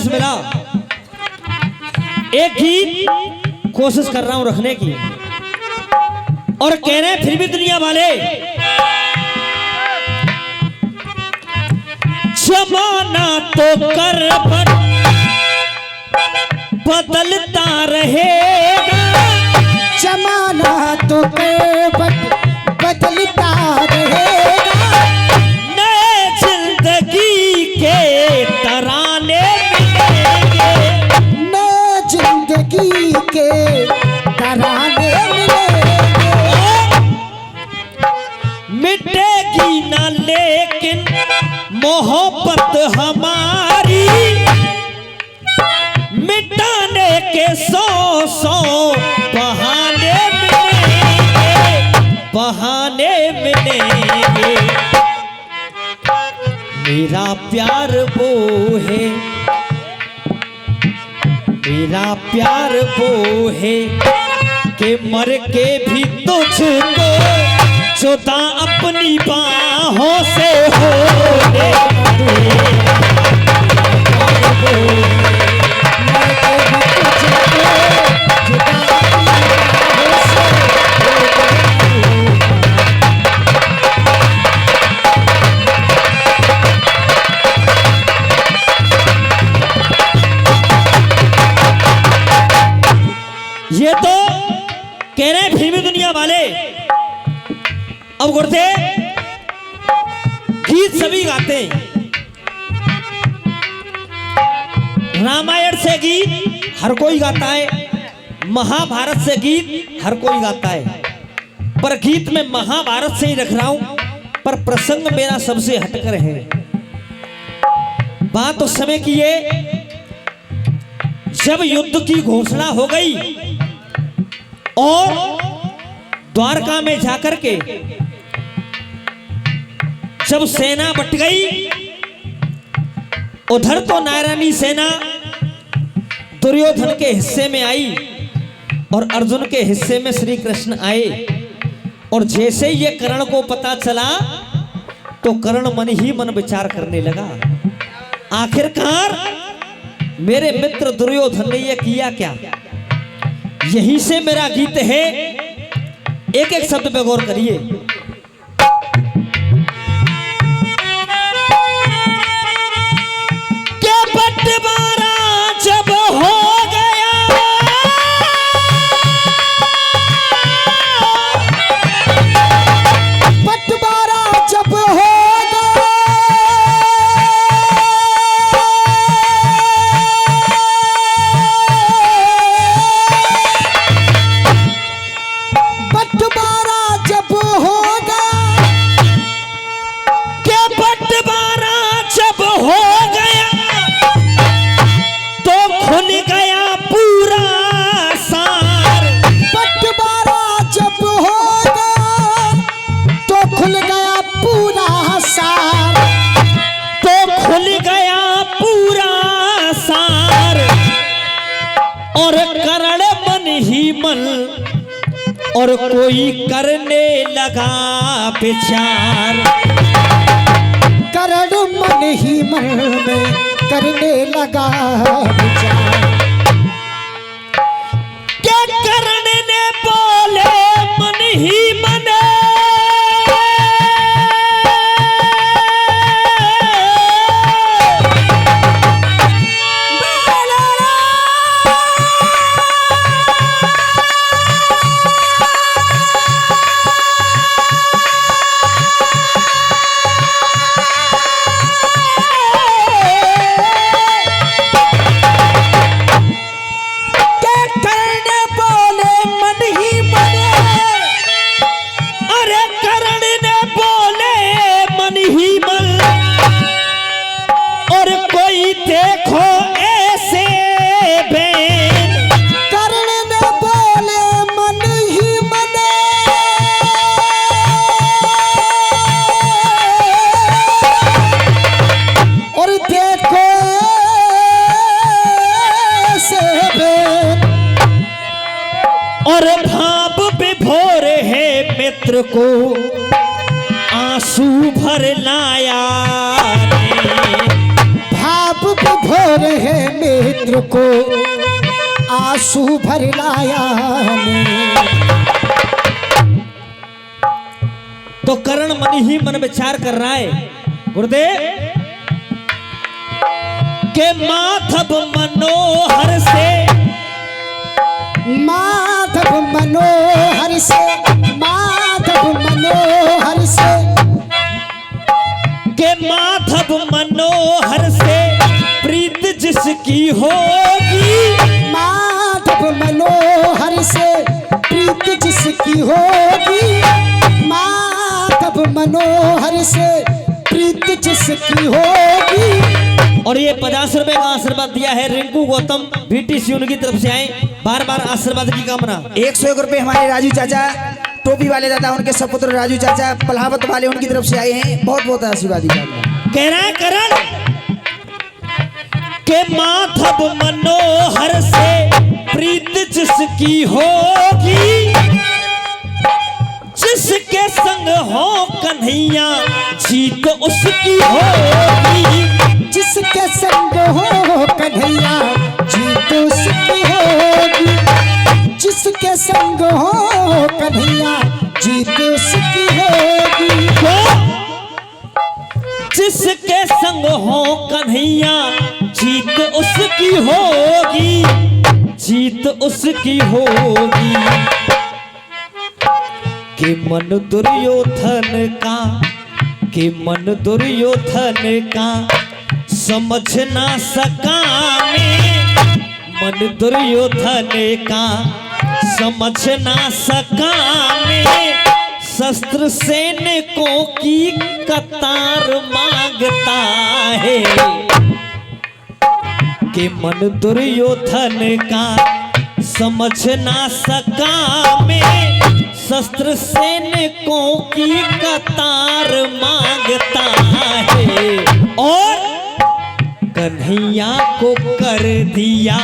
संदेश मिला। एक गीत कोशिश कर रहा हूं रखने की, और कह रहे हैं फिर भी दुनिया वाले, जमाना तो करवट बदलता रहेगा, जमाना तो करवट बदलता रहेगा, नए जिंदगी के तराने मिलेंगे, नए जिंदगी के तराने मिलेंगे। मिटेगी ना लेकिन मोहब्बत हमारी, मिटाने के 100 बहाने मिलेंगे, बहाने मिलेंगे। मेरा प्यार वो है, मेरा प्यार वो है कि मर के भी तुझको जुदा अपनी बाहों से होने ये तो कह रहे हैं फिल्मी दुनिया वाले। अब गुरते गीत सभी गाते हैं, रामायण से गीत हर कोई गाता है, महाभारत से गीत हर कोई गाता है, पर गीत में महाभारत से ही रख रहा हूं, पर प्रसंग मेरा सबसे हटकर है। बात उस समय की है जब युद्ध की घोषणा हो गई और द्वारका में जाकर के जब सेना बट गई, उधर तो नारायणी सेना दुर्योधन के हिस्से में आई और अर्जुन के हिस्से में श्री कृष्ण आए, और जैसे ये कर्ण को पता चला तो कर्ण मन ही मन विचार करने लगा, आखिरकार मेरे मित्र दुर्योधन ने ये किया क्या। यहीं से मेरा गीत है, एक एक शब्द पे गौर करिए। क्या बंटवारा जब हो गया, बंटवारा जब हो और कोई करने लगा विचार, कर्ण मन ही मन में करने लगा विचार। क्या कर्ण ने बोले मन ही मन, मित्र को आंसू भर लाया, भाव भोर है मित्र को आंसू भर लाया ने। तो करण मन ही मन विचार कर रहा है गुरुदेव के माधव मनोहर से, माधव मनोहर से, माधव मनोहर से, के माधव मनोहर से प्रीत जिसकी होगी, माधव मनोहर से प्रीत जिसकी होगी, माधव मनोहर से प्रीत जिसकी होगी। और ये 50 रुपए का आशीर्वाद दिया है रिंकू गौतम बीटीसी, उनकी तरफ से आए, बार बार आशीर्वाद की कामना। 101 रुपए हमारे राजू चाचा टोपी वाले दादा, उनके सपुत्र राजू चाचा पलावत वाले, उनकी तरफ से आए हैं। बहुत बहुत आशीर्वाद दिया। कह रहा है करण के माधव मनोहर से प्रीत जिसकी होगी, जिसके संग हो कन्हैया जीत उसकी होगी, जिसके संग हो कन्हैया जीत उसकी होगी, जिसके संग हो कन्हैया जीत उसकी होगी। जिसके संग हो कन्हैया जीत उसकी होगी, जीत उसकी होगी। कि मन दुर्योधन का, कि मन दुर्योधन का समझ ना सका मैं, मन दुर्योधन का समझ ना सका मैं, शस्त्र सैनिकों की कतार मांगता है। कि मन दुर्योधन का समझ ना सका मैं, शस्त्र सैनिकों की कतार मांगता है। और कन्हैया को कर दिया,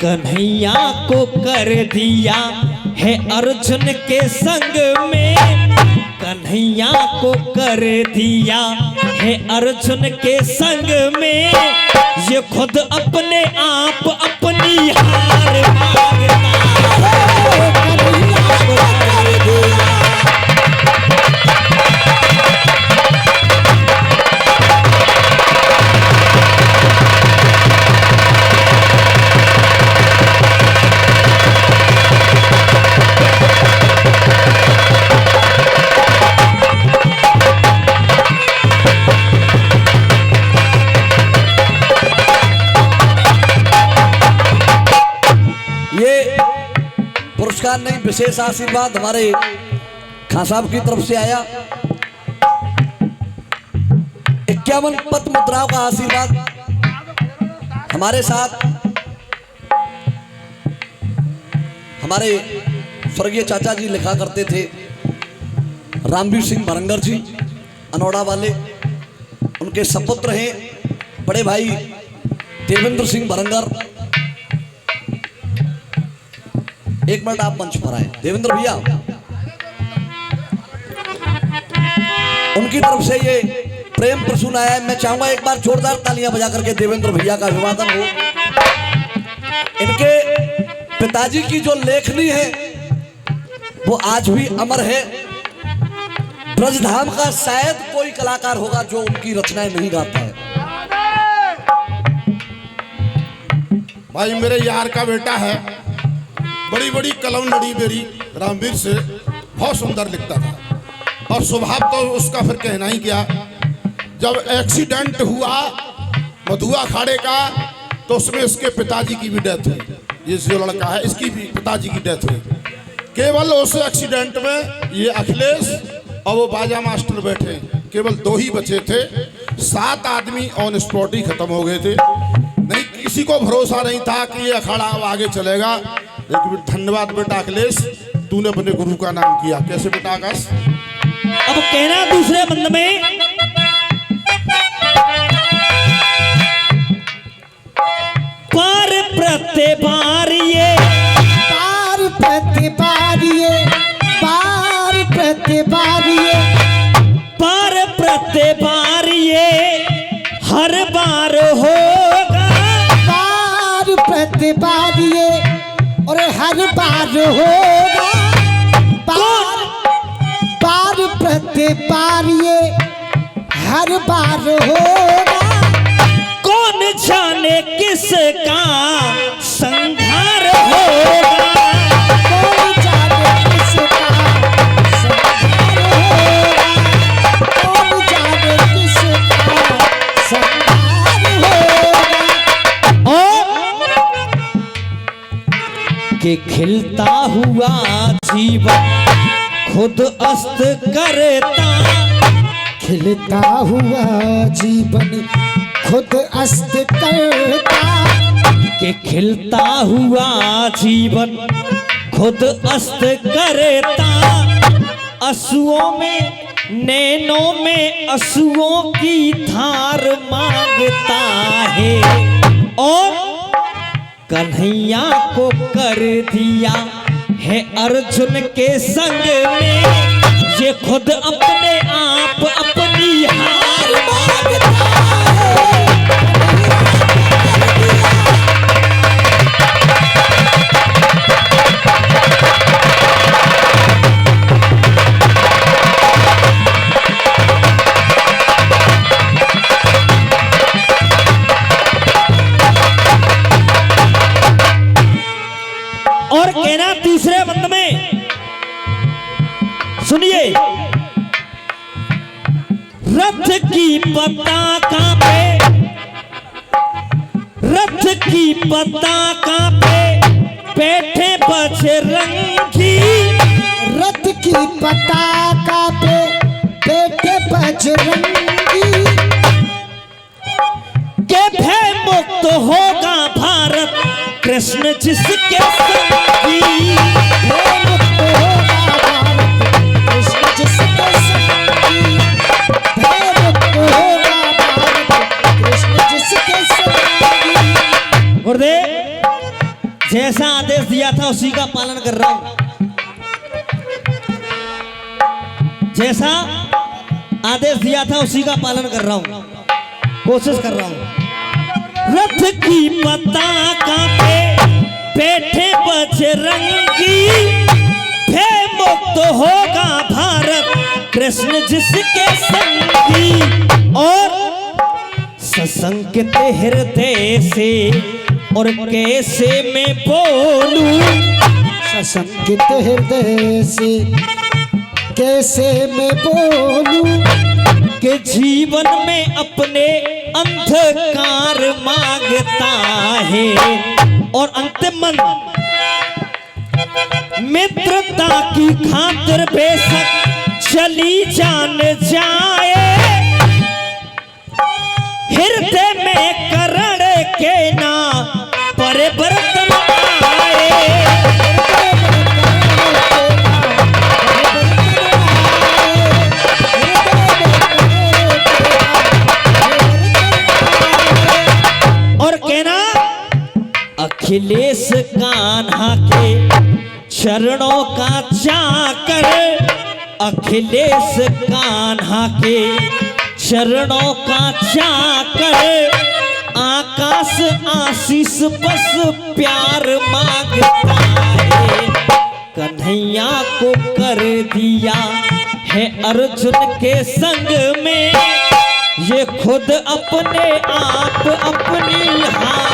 कन्हैया को कर दिया है अर्जुन के संग में, कन्हैया को कर दिया है अर्जुन के संग में, ये खुद अपने आप अपनी हार मांगता है। कन्हैया को कर दिया। पुरस्कार नहीं, विशेष आशीर्वाद हमारे खान साहब की तरफ से आया। 51 पद्म मुद्राओं का आशीर्वाद हमारे साथ हमारे स्वर्गीय चाचा जी लिखा करते थे, रामवीर सिंह भरंगर जी अनौड़ा वाले, उनके सपुत्र हैं बड़े भाई देवेंद्र सिंह भरंगर। एक मिनट आप मंच पर आए देवेंद्र भैया, उनकी तरफ से ये प्रेम प्रसून आया है। मैं चाहूंगा एक बार जोरदार तालियां बजा करके देवेंद्र भैया का अभिवादन हो। इनके पिताजी की जो लेखनी है वो आज भी अमर है। ब्रजधाम का शायद कोई कलाकार होगा जो उनकी रचनाएं नहीं गाता है। भाई मेरे यार का बेटा है, बड़ी बड़ी कलम लड़ी मेरी रामवीर से, बहुत सुंदर लिखता था और स्वभाव तो उसका फिर कहना ही क्या। जब एक्सीडेंट हुआ मधुआ अखाड़े का तो उसमें इसके पिताजी की भी डेथ हुई। ये जो लड़का है इसकी भी पिताजी की डेथ हुई। केवल उस एक्सीडेंट में ये अखिलेश और वो बाजा मास्टर बैठे, केवल 2 ही बचे थे। 7 आदमी ऑन स्पॉट ही खत्म हो गए थे। नहीं, किसी को भरोसा नहीं था कि ये अखाड़ा अब आगे चलेगा। लेकिन धन्यवाद बेटा अखिलेश, तूने अपने गुरु का नाम किया। कैसे बेटा आकाश? अब कहना दूसरे बंद में, पार प्रतिबारिये, पार प्रतिबारिये, पार प्रतिबारिये, पार प्रतिबारिये हर बार होगा, प्रतिबार ये और हर बार होगा, बार बार प्रतिबार ये हर बार होगा। कौन जाने किसका संहार होगा, कौन जाने किसका संहार होगा, कौन जाने किसका संहार होगा। और कि खिलता हुआ जीवन खुद अस्त करता, खिलता हुआ जीवन खुद अस्त करता, कि खिलता हुआ जीवन खुद अस्त करता। असुओं में नैनों में असुओं की धार मांगता है, और कन्हैया को कर दिया है अर्जुन के संग में, ये खुद अपने आप अपनी हार मांगता है। और कहना तीसरे बंद में सुनिए, रथ की पताका पे, रथ की पताका पे बैठे बजरंगी, रथ की पताका पे बैठे बजरंगी, के भय मुक्त होगा भारत कृष्ण जिसके संगी, भय मुक्त होगा भारत कृष्ण जिसके संगी, भय मुक्त होगा भारत कृष्ण जिसके संगी। गुरुदेव जैसा आदेश दिया था उसी का पालन कर रहा हूं, जैसा आदेश दिया था उसी का पालन कर रहा हूं, कोशिश कर रहा हूं। रथ की पताका पे बैठे बजरंगी, भय मुक्त होगा भारत कृष्ण जिसके संगी, और सशंकित हृदय से और कैसे मैं बोलूं, सशंकित हृदय से कैसे मैं बोलूं, कि जीवन में अपने अंधकार मांगता है, और अंतिम मंत्र, मित्रता की खातिर बेशक चली जान जाए, हृदय में करण के ना परिवर्तन आए। और कहना अखिलेश कान्हा के चरणों का चाकर, अखिलेश कान्हा के चरणों का चाकर, आकाश आशीष बस प्यार मांगता है, कन्हैया को कर दिया है अर्जुन के संग में, ये खुद अपने आप अपनी हार